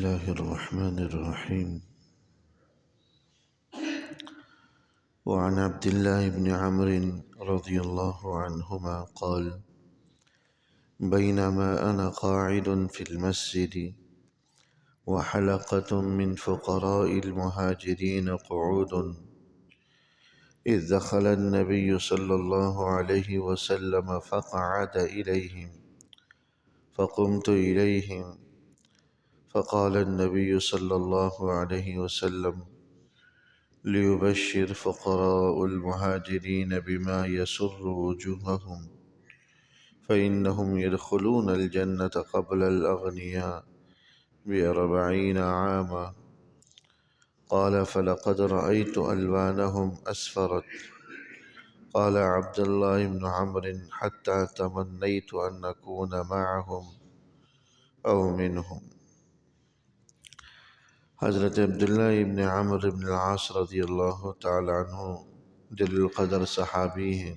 الله الرحمن الرحيم. وعن عبد الله بن عمرو رضي الله عنهما قال: بينما أنا قاعد في المسجد وحلقة من فقراء المهاجرين قعود، إذ دخل النبي صلى الله عليه وسلم فقعد إليهم، فقمت إليهم، فقال النبي صلى الله عليه وسلم: ليبشر فقراء المهاجرين بما يسر وجوههم، فإنهم يدخلون الجنة قبل الأغنياء ب40 عاما. قال: فلقد رأيت ألوانهم أسفرت. قال عبد الله بن عمرو: حتى تمنيت أن أكون معهم أو منهم. حضرت عبداللہ ابن عمرو بن العاص رضی اللہ تعالی عنہ جلیل القدر صحابی ہیں.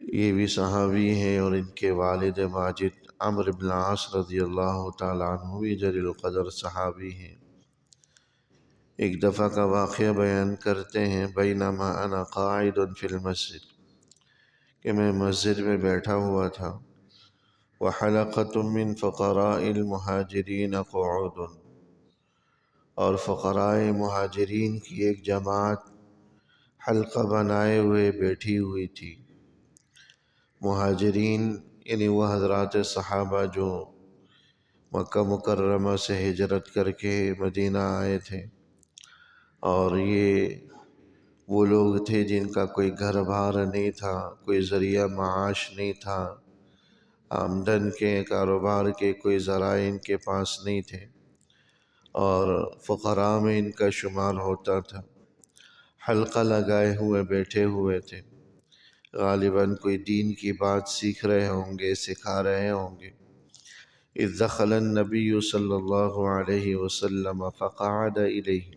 یہ بھی صحابی ہیں اور ان کے والد ماجد عمرو بن العاص رضی اللہ تعالی عنہ بھی جلیل القدر صحابی ہیں. ایک دفعہ کا واقعہ بیان کرتے ہیں: بینما انا قاعد فی المسجد، کہ میں مسجد میں بیٹھا ہوا تھا. وحلقۃ من فقراء المہاجرین قعود، اور فقراء مہاجرین کی ایک جماعت حلقہ بنائے ہوئے بیٹھی ہوئی تھی. مہاجرین یعنی وہ حضرات صحابہ جو مکہ مکرمہ سے ہجرت کر کے مدینہ آئے تھے، اور یہ وہ لوگ تھے جن کا کوئی گھر بار نہیں تھا، کوئی ذریعہ معاش نہیں تھا، آمدن کے کاروبار کے کوئی ذرائع ان کے پاس نہیں تھے، اور فقراء میں ان کا شمار ہوتا تھا. حلقہ لگائے ہوئے بیٹھے ہوئے تھے، غالباً کوئی دین کی بات سیکھ رہے ہوں گے، سکھا رہے ہوں گے. اذ دخل النبی صلی اللہ علیہ وسلم فقعد الیہ،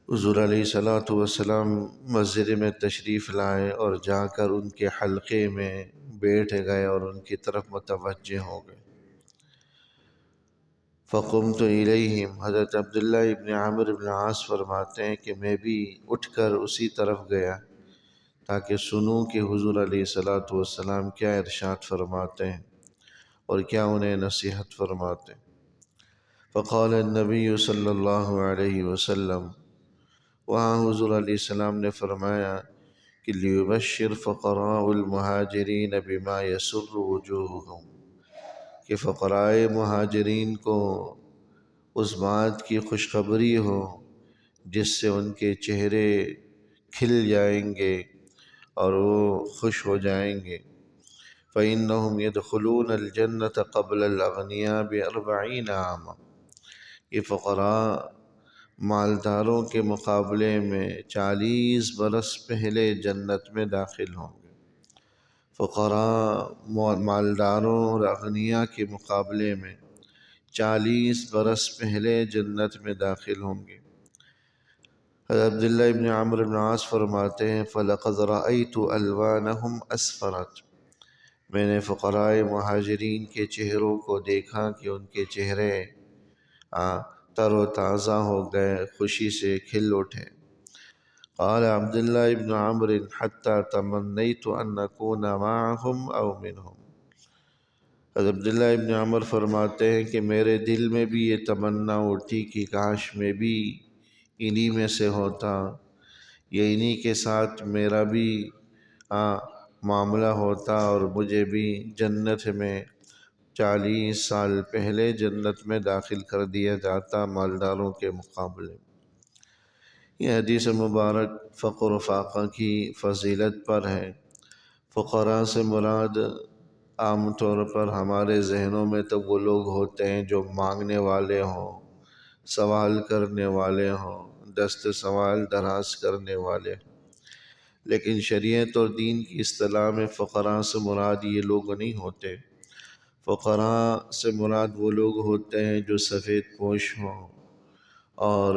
حضور علیہ السلام مسجد میں تشریف لائے اور جا کر ان کے حلقے میں بیٹھ گئے اور ان کی طرف متوجہ ہو گئے. فقمت الیہم، حضرت عبداللہ ابن عمرو بن العاص فرماتے ہیں کہ میں بھی اٹھ کر اسی طرف گیا تاکہ سنوں کہ حضور علیہ السلام کیا ارشاد فرماتے ہیں اور کیا انہیں نصیحت فرماتے ہیں. فقال النبی صلی اللہ علیہ وسلم، وہاں حضور علیہ السلام نے فرمایا کہ لیبشر فقراء المہاجرین بما یسر وجوہہم، کہ فقراء مہاجرین کو اس بات کی خوشخبری ہو جس سے ان کے چہرے کھل جائیں گے اور وہ خوش ہو جائیں گے. فإنہم يدخلون الجنة قبل الأغنیاء ب40 عاما، یہ فقراء مالداروں کے مقابلے میں 40 برس پہلے جنت میں داخل ہوں گے. فقراء مالداروں اور اغنیاء کے مقابلے میں 40 برس پہلے جنت میں داخل ہوں گے. حضرت عبداللہ ابن عمرو بن العاص فرماتے ہیں: فَلَقَدْ رَأَيْتُ أَلْوَانَهُمْ أَسْفَرَتْ، میں نے فقراء مہاجرین کے چہروں کو دیکھا کہ ان کے چہرے تر و تازہ ہو گئے، خوشی سے کھل اٹھے. قال عبداللہ ابن عمرو: حتى تمنيت ان اكون معهم او منهم، حضرت عبداللہ ابن عمر فرماتے ہیں کہ میرے دل میں بھی یہ تمنا اٹھی کہ کاش میں بھی انہی میں سے ہوتا، یہ انہی کے ساتھ میرا بھی معاملہ ہوتا اور مجھے بھی جنت میں 40 سال پہلے جنت میں داخل کر دیا جاتا مالداروں کے مقابلے. یہ حدیث مبارک فقر و فاقہ کی فضیلت پر ہے. فقراء سے مراد عام طور پر ہمارے ذہنوں میں تو وہ لوگ ہوتے ہیں جو مانگنے والے ہوں، سوال کرنے والے ہوں، دست سوال دراز کرنے والے ہوں. لیکن شریعت اور دین کی اصطلاح میں فقراء سے مراد یہ لوگ نہیں ہوتے. فقراء سے مراد وہ لوگ ہوتے ہیں جو سفید پوش ہوں اور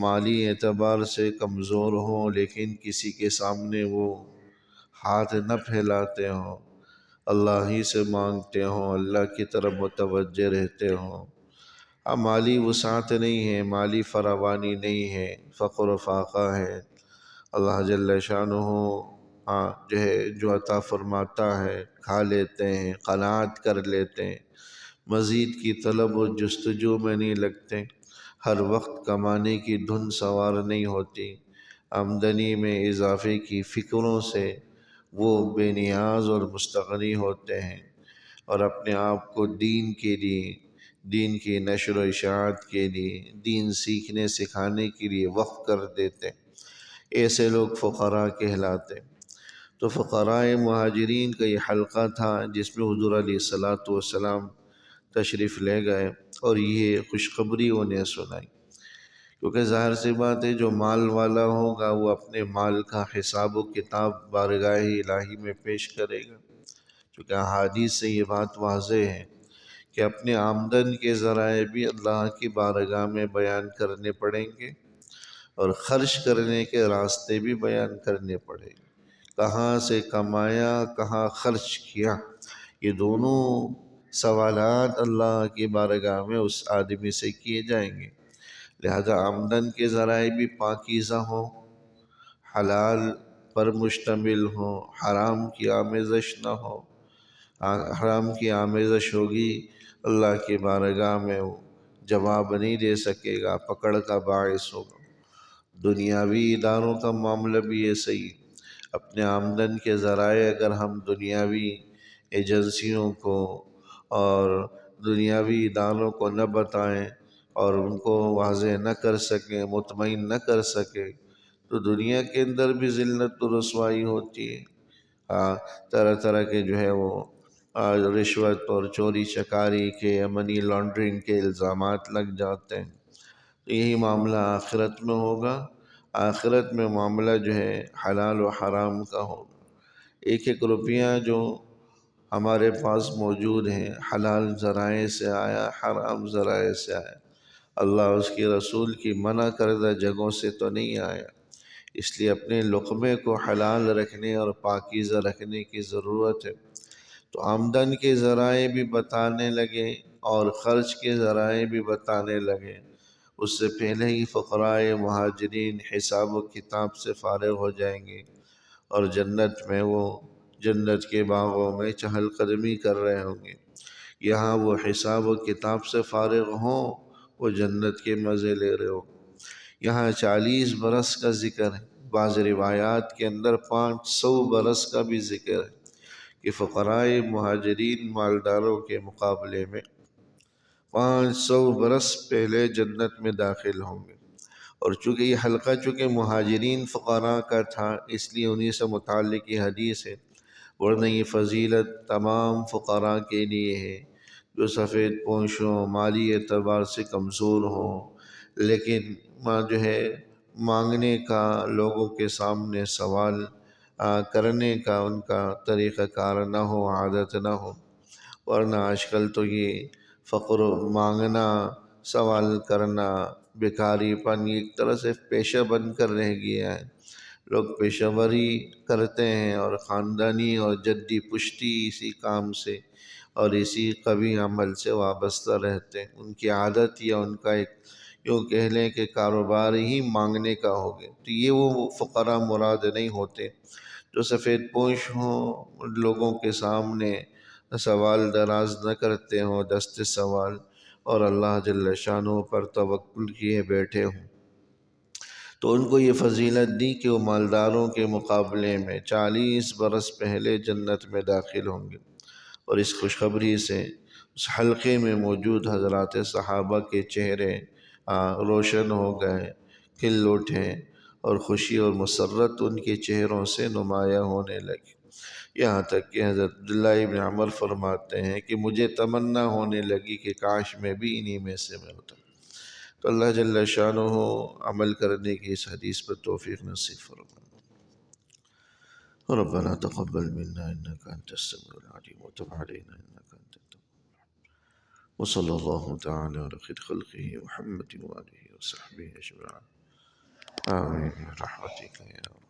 مالی اعتبار سے کمزور ہوں، لیکن کسی کے سامنے وہ ہاتھ نہ پھیلاتے ہوں، اللہ ہی سے مانگتے ہوں، اللہ کی طرف متوجہ رہتے ہوں۔ اب مالی وسعت نہیں ہے، مالی فراوانی نہیں ہے، فقر و فاقہ ہے۔ اللہ جل شانہ جو ہے جو عطا فرماتا ہے، کھا لیتے ہیں، قناعت کر لیتے ہیں، مزید کی طلب و جستجو میں نہیں لگتے، ہر وقت کمانے کی دھن سوار نہیں ہوتی، آمدنی میں اضافے کی فکروں سے وہ بے نیاز اور مستغنی ہوتے ہیں، اور اپنے آپ کو دین کے لیے، دین کی نشر و اشاعت کے لیے، دین سیکھنے سکھانے کے لیے وقف کر دیتے۔ ایسے لوگ فقراء کہلاتے۔ تو فقراء مہاجرین کا یہ حلقہ تھا جس میں حضور علیہ السلام تشریف لے گئے اور یہ خوشخبری انہیں سنائی، کیونکہ ظاہر سی بات ہے جو مال والا ہوگا وہ اپنے مال کا حساب و کتاب بارگاہ الہی میں پیش کرے گا، کیونکہ احادیث سے یہ بات واضح ہے کہ اپنے آمدن کے ذرائع بھی اللہ کی بارگاہ میں بیان کرنے پڑیں گے، اور خرچ کرنے کے راستے بھی بیان کرنے پڑیں گے، کہاں سے کمایا، کہاں خرچ کیا، یہ دونوں سوالات اللہ کی بارگاہ میں اس آدمی سے کیے جائیں گے۔ لہذا آمدن کے ذرائع بھی پاکیزہ ہوں، حلال پر مشتمل ہوں، حرام کی آمیزش نہ ہو۔ حرام کی آمیزش ہوگی، اللہ کی بارگاہ میں وہ جواب نہیں دے سکے گا، پکڑ کا باعث ہوگا۔ دنیاوی اداروں کا معاملہ بھی یہ صحیح، اپنے آمدن کے ذرائع اگر ہم دنیاوی ایجنسیوں کو اور دنیاوی اداروں کو نہ بتائیں اور ان کو واضح نہ کر سکیں، مطمئن نہ کر سکیں، تو دنیا کے اندر بھی ذلت و رسوائی ہوتی ہے۔ طرح طرح کے جو ہے وہ رشوت اور چوری چکاری کے، منی لانڈرنگ کے الزامات لگ جاتے ہیں۔ تو یہی معاملہ آخرت میں ہوگا، آخرت میں معاملہ جو ہے حلال و حرام کا ہوگا۔ ایک ایک روپیہ جو ہمارے پاس موجود ہیں، حلال ذرائع سے آیا، حرام ذرائع سے آیا، اللہ اس کے رسول کی منع کردہ جگہوں سے تو نہیں آیا، اس لیے اپنے لقمے کو حلال رکھنے اور پاکیزہ رکھنے کی ضرورت ہے۔ تو آمدن کے ذرائع بھی بتانے لگے اور خرچ کے ذرائع بھی بتانے لگے، اس سے پہلے ہی فقراء مہاجرین حساب و کتاب سے فارغ ہو جائیں گے، اور جنت میں وہ جنت کے باغوں میں چہل قدمی کر رہے ہوں گے۔ یہاں وہ حساب و کتاب سے فارغ ہوں، وہ جنت کے مزے لے رہے ہوں۔ یہاں 40 برس کا ذکر ہے، بعض روایات کے اندر 500 برس کا بھی ذکر ہے کہ فقراء مہاجرین مالداروں کے مقابلے میں 500 برس پہلے جنت میں داخل ہوں گے۔ اور چونکہ یہ حلقہ چونکہ مہاجرین فقراء کا تھا، اس لیے انہی سے متعلق یہ حدیث ہے، ورنہ یہ فضیلت تمام فقراء کے لیے ہے جو سفید پوش ہوں، مالی اعتبار سے کمزور ہوں، لیکن جو ہے مانگنے کا، لوگوں کے سامنے سوال کرنے کا ان کا طریقہ کار نہ ہو، عادت نہ ہو۔ ورنہ آج کل تو یہ فقر مانگنا، سوال کرنا، بیکاری پن ایک طرح سے پیشہ بن کر رہ گیا ہے۔ لوگ پیشہ وری کرتے ہیں اور خاندانی اور جدی پشتی اسی کام سے اور اسی قوی عمل سے وابستہ رہتے ہیں۔ ان کی عادت یا ان کا ایک یوں کہہ لیں کہ کاروبار ہی مانگنے کا ہو گیا۔ تو یہ وہ فقراء مراد نہیں ہوتے جو سفید پوش ہوں، لوگوں کے سامنے سوال دراز نہ کرتے ہوں، دست سوال، اور اللہ جل شانہ پر توکل کیے بیٹھے ہوں۔ تو ان کو یہ فضیلت دی کہ وہ مالداروں کے مقابلے میں 40 برس پہلے جنت میں داخل ہوں گے، اور اس خوشخبری سے اس حلقے میں موجود حضرات صحابہ کے چہرے روشن ہو گئے، کھل اٹھے، اور خوشی اور مسرت ان کے چہروں سے نمایاں ہونے لگی، یہاں تک کہ حضرت عبداللہ ابن عمر فرماتے ہیں کہ مجھے تمنا ہونے لگی کہ کاش میں بھی انہی میں سے میں ہوتا۔ تو اللہ جل شانہ عمل کرنے کی اس حدیث پر توفیق نصیب فرمائے۔ ربنا تقبل منا انك انت السميع العليم وتب علينا انك انت التواب، وصلى الله تعالى على خير خلقه محمد وآله وصحبه أجمعين، آمين برحمتك يا رب۔